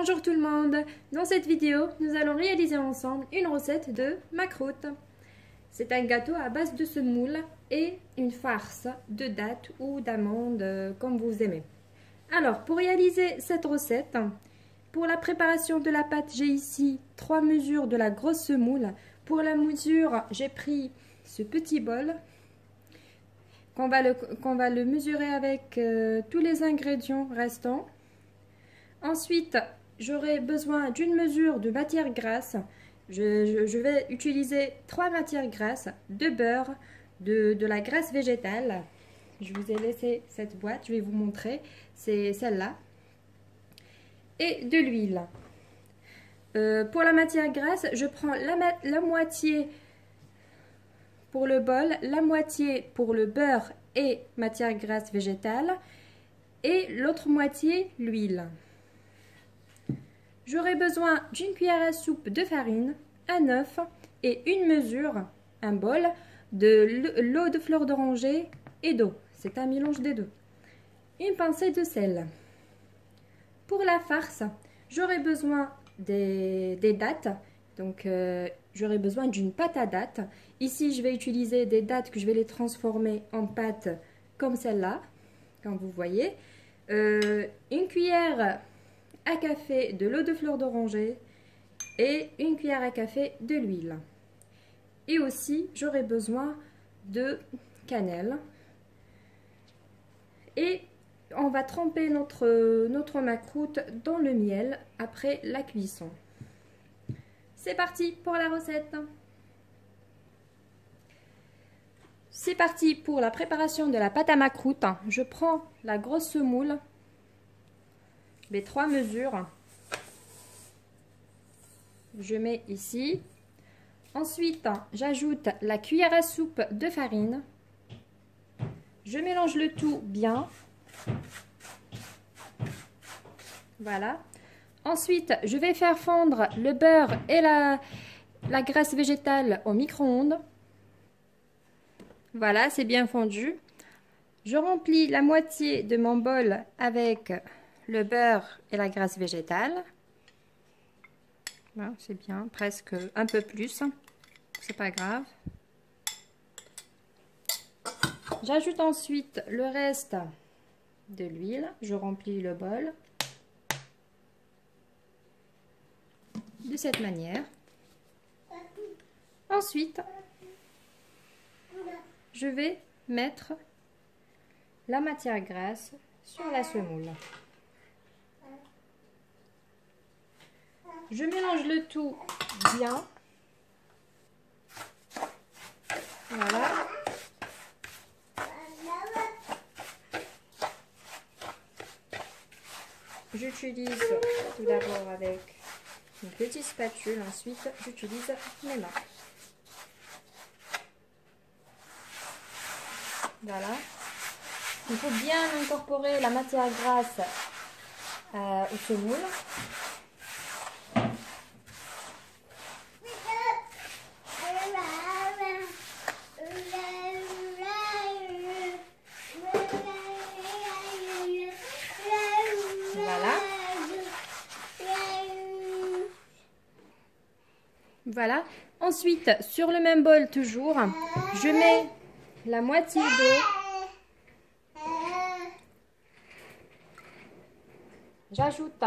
Bonjour tout le monde. Dans cette vidéo, nous allons réaliser ensemble une recette de macroute. C'est un gâteau à base de semoule et une farce de dattes ou d'amandes comme vous aimez. Alors, pour réaliser cette recette, pour la préparation de la pâte, j'ai ici 3 mesures de la grosse semoule. Pour la mesure, j'ai pris ce petit bol qu'on va le mesurer avec tous les ingrédients restants. Ensuite, j'aurai besoin d'une mesure de matière grasse. Je vais utiliser 3 matières grasses, de beurre, de la graisse végétale. Je vous ai laissé cette boîte, je vais vous montrer. C'est celle-là. Et de l'huile. Pour la matière grasse, je prends la moitié pour le bol, la moitié pour le beurre et matière grasse végétale et l'autre moitié l'huile. J'aurai besoin d'une cuillère à soupe de farine, un œuf et une mesure, un bol, de l'eau de fleur d'oranger et d'eau. C'est un mélange des deux. Une pincée de sel. Pour la farce, j'aurai besoin des dattes. Donc, j'aurai besoin d'une pâte à dattes. Ici, je vais utiliser des dattes que je vais les transformer en pâte comme celle-là, comme vous voyez. Une cuillère à café de l'eau de fleur d'oranger et une cuillère à café de l'huile. Et aussi, j'aurai besoin de cannelle. Et on va tremper notre macroute dans le miel après la cuisson. C'est parti pour la recette. C'est parti pour la préparation de la pâte à macroute. Je prends la grosse semoule, les 3 mesures. Je mets ici. Ensuite, j'ajoute la cuillère à soupe de farine. Je mélange le tout bien. Voilà. Ensuite, je vais faire fondre le beurre et la graisse végétale au micro-ondes. Voilà, c'est bien fondu. Je remplis la moitié de mon bol avec le beurre et la graisse végétale. Voilà, c'est bien, presque un peu plus. C'est pas grave. J'ajoute ensuite le reste de l'huile. Je remplis le bol de cette manière. Ensuite, je vais mettre la matière grasse sur la semoule. Je mélange le tout bien. Voilà. J'utilise tout d'abord avec une petite spatule, ensuite j'utilise mes mains. Voilà. Il faut bien incorporer la matière grasse au semoule. Voilà. Ensuite, sur le même bol toujours, je mets la moitié d'eau. J'ajoute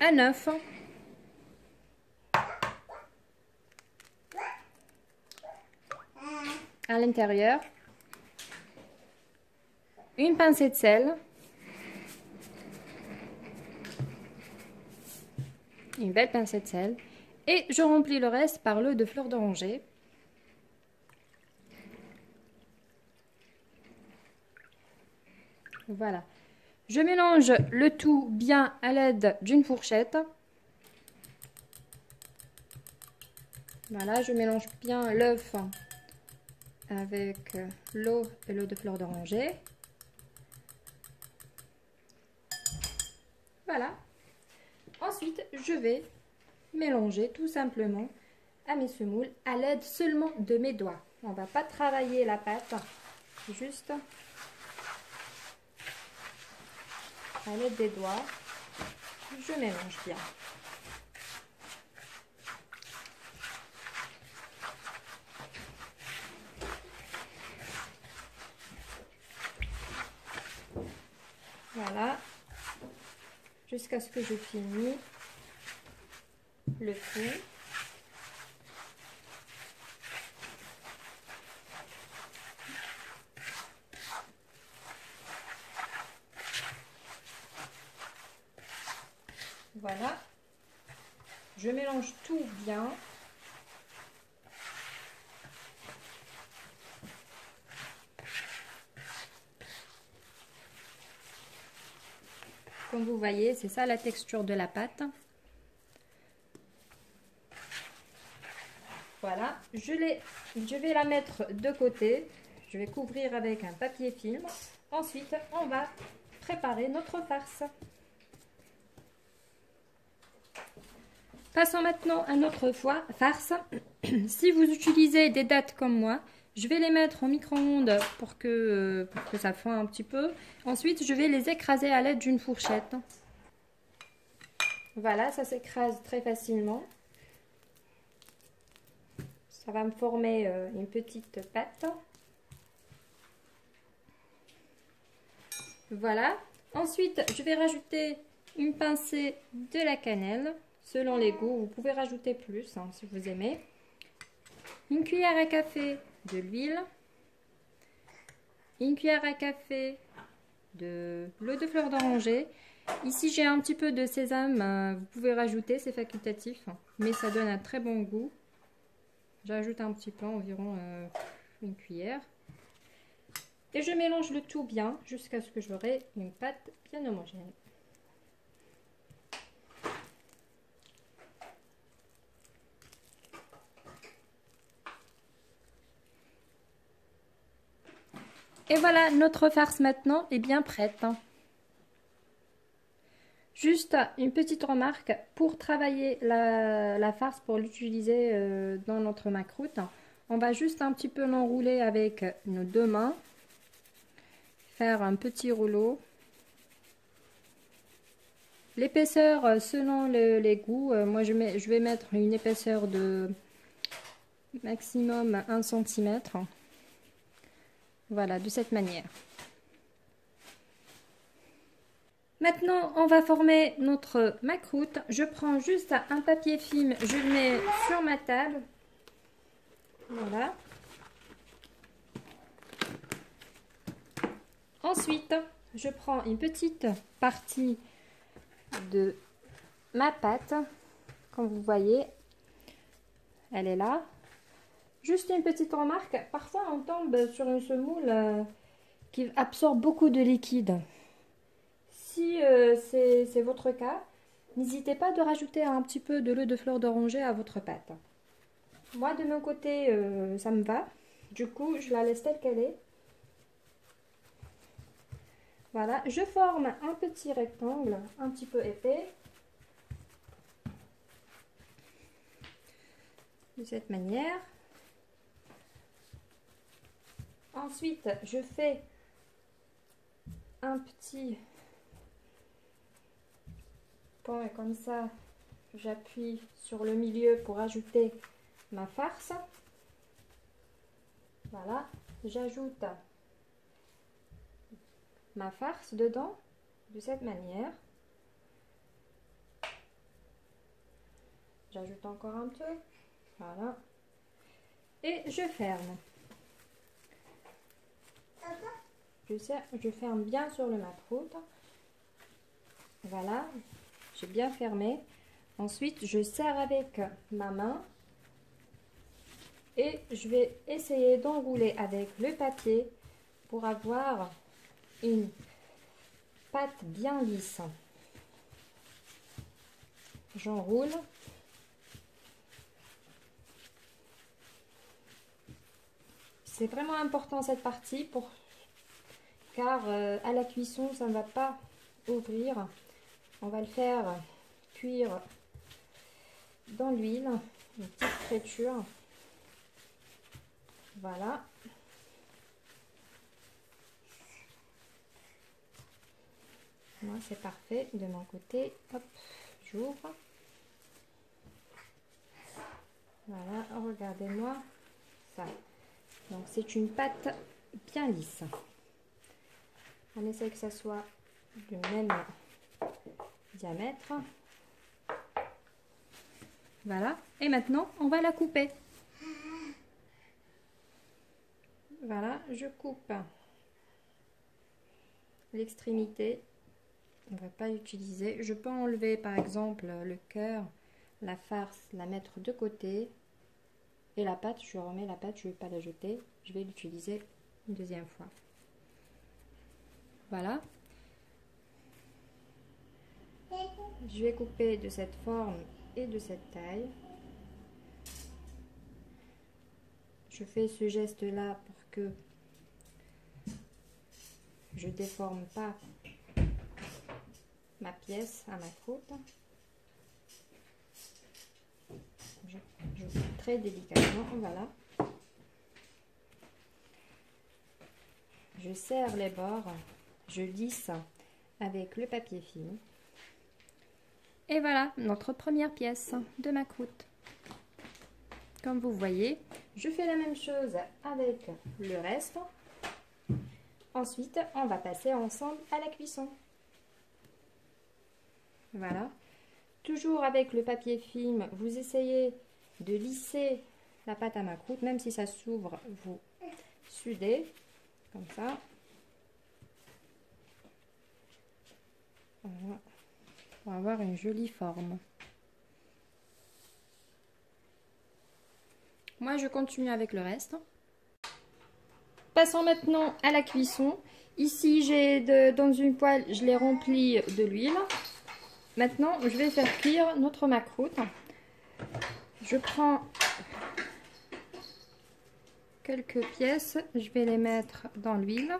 un œuf. À l'intérieur. Une pincée de sel. Une belle pincée de sel. Et je remplis le reste par l'eau de fleur d'oranger. Voilà. Je mélange le tout bien à l'aide d'une fourchette. Voilà, je mélange bien l'œuf avec l'eau et l'eau de fleur d'oranger. Voilà. Ensuite, je vais mélanger tout simplement à mes semoules à l'aide seulement de mes doigts. On ne va pas travailler la pâte, juste à l'aide des doigts. je mélange bien. Voilà, jusqu'à ce que je finisse le tout. Voilà, je mélange tout bien. Comme vous voyez, c'est ça la texture de la pâte. Voilà, je vais la mettre de côté. Je vais couvrir avec un papier film. Ensuite, on va préparer notre farce. Passons maintenant à notre farce. Si vous utilisez des dattes comme moi, je vais les mettre au micro-ondes pour que ça fond un petit peu. Ensuite, je vais les écraser à l'aide d'une fourchette. Voilà, ça s'écrase très facilement. Ça va me former une petite pâte. Voilà. Ensuite, je vais rajouter une pincée de la cannelle. Selon les goûts, vous pouvez rajouter plus si vous aimez. Une cuillère à café de l'huile. Une cuillère à café de l'eau de fleur d'oranger. Ici, j'ai un petit peu de sésame. Vous pouvez rajouter, c'est facultatif. Mais ça donne un très bon goût. J'ajoute un petit peu, environ une cuillère. Et je mélange le tout bien jusqu'à ce que j'aurai une pâte bien homogène. Et voilà, notre farce maintenant est bien prête. Juste une petite remarque, pour travailler la farce, pour l'utiliser dans notre macroute, on va juste un petit peu l'enrouler avec nos deux mains, faire un petit rouleau. L'épaisseur selon les goûts, moi je vais mettre une épaisseur de maximum 1 cm. Voilà, de cette manière. Maintenant, on va former notre macroute. Je prends juste un papier film, je le mets sur ma table. Voilà. Ensuite, je prends une petite partie de ma pâte. Comme vous voyez, elle est là. Juste une petite remarque, parfois on tombe sur une semoule qui absorbe beaucoup de liquide. Si c'est votre cas, n'hésitez pas de rajouter un petit peu de l'eau de fleur d'oranger à votre pâte. Moi de mon côté, ça me va. Du coup, je la laisse telle qu'elle est. Voilà, je forme un petit rectangle un petit peu épais. De cette manière. Ensuite, je fais un petit point comme ça. J'appuie sur le milieu pour ajouter ma farce. Voilà, j'ajoute ma farce dedans de cette manière. J'ajoute encore un peu. Voilà. Et je ferme. Je ferme bien sur le macroute. Voilà, j'ai bien fermé. Ensuite, je serre avec ma main et je vais essayer d'enrouler avec le papier pour avoir une pâte bien lisse. J'enroule. C'est vraiment important cette partie car à la cuisson ça ne va pas ouvrir. On va le faire cuire dans l'huile, une petite friture. Voilà. Moi, c'est parfait de mon côté. Hop, j'ouvre. Voilà, regardez-moi ça. Donc, c'est une pâte bien lisse. On essaie que ça soit du même diamètre. Voilà. Et maintenant, on va la couper. Voilà, je coupe l'extrémité. On ne va pas l'utiliser. Je peux enlever par exemple le cœur, la farce, la mettre de côté. Et la pâte, je remets la pâte, je ne vais pas la jeter. Je vais l'utiliser une deuxième fois. Voilà. Je vais couper de cette forme et de cette taille. Je fais ce geste là pour que je déforme pas ma pièce à ma croûte. Je coupe très délicatement, voilà. Je serre les bords, je lisse avec le papier film. Et voilà notre première pièce de ma croûte. Comme vous voyez, je fais la même chose avec le reste. Ensuite, on va passer ensemble à la cuisson. Voilà. Toujours avec le papier film, vous essayez de lisser la pâte à ma croûte, même si ça s'ouvre, vous sudez comme ça. Voilà. Pour avoir une jolie forme. Moi, je continue avec le reste. Passons maintenant à la cuisson. Ici, j'ai dans une poêle, je l'ai remplie de l'huile. Maintenant, je vais faire cuire notre macroute. Je prends quelques pièces, je vais les mettre dans l'huile.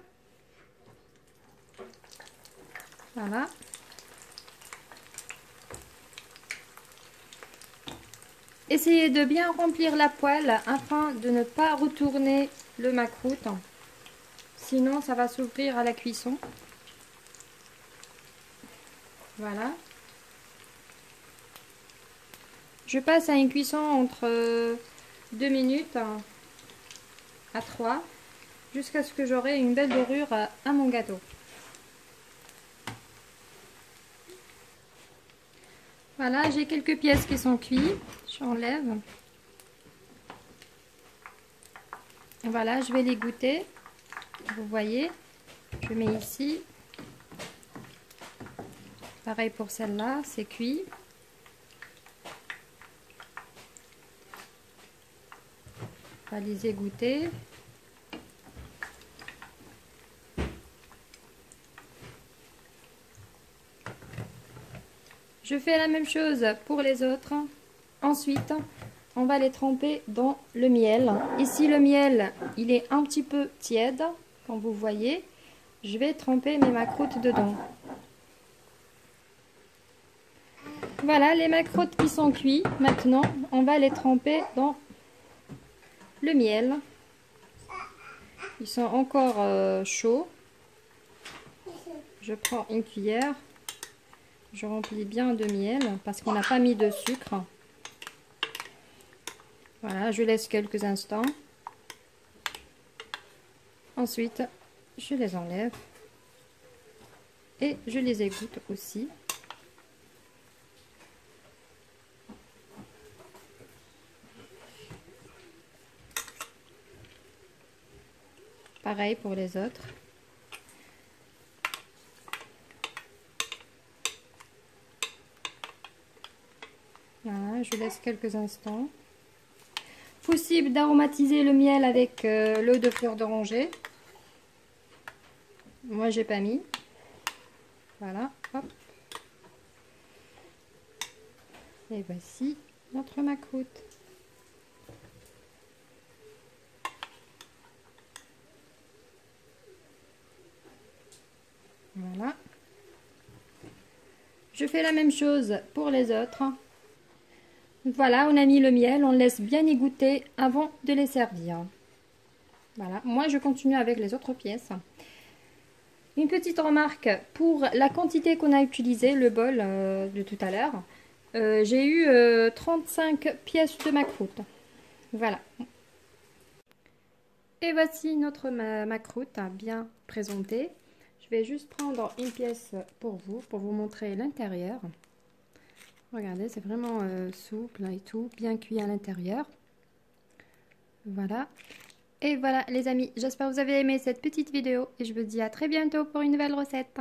Voilà. Essayez de bien remplir la poêle afin de ne pas retourner le macroute. Sinon, ça va s'ouvrir à la cuisson. Voilà. Je passe à une cuisson entre 2 minutes à 3 jusqu'à ce que j'aurai une belle dorure à mon gâteau. Voilà, j'ai quelques pièces qui sont cuites. J'enlève. Voilà, je vais les goûter. Vous voyez, je mets ici. Pareil pour celle-là, c'est cuit. On va les égoutter. Je fais la même chose pour les autres. Ensuite, on va les tremper dans le miel. Ici, le miel, il est un petit peu tiède, comme vous voyez. Je vais tremper mes macroutes dedans. Voilà, les macroutes qui sont cuits. Maintenant, on va les tremper dans le miel. Ils sont encore chauds. Je prends une cuillère. Je remplis bien de miel parce qu'on n'a pas mis de sucre. Voilà, je laisse quelques instants. Ensuite, je les enlève. Et je les égoutte aussi. Pareil pour les autres. Voilà, je laisse quelques instants. Possible d'aromatiser le miel avec l'eau de fleur d'oranger. Moi, j'ai pas mis. Voilà, hop. Et voici notre macroute. Voilà. Je fais la même chose pour les autres. Voilà, on a mis le miel, on laisse bien égoutter avant de les servir. Voilà, moi je continue avec les autres pièces. Une petite remarque pour la quantité qu'on a utilisé, le bol de tout à l'heure. J'ai eu 35 pièces de macroute. Voilà. Et voici notre macroute bien présentée. Je vais juste prendre une pièce pour vous montrer l'intérieur. Regardez, c'est vraiment souple et tout, bien cuit à l'intérieur. Voilà. Et voilà les amis, j'espère que vous avez aimé cette petite vidéo et je vous dis à très bientôt pour une nouvelle recette.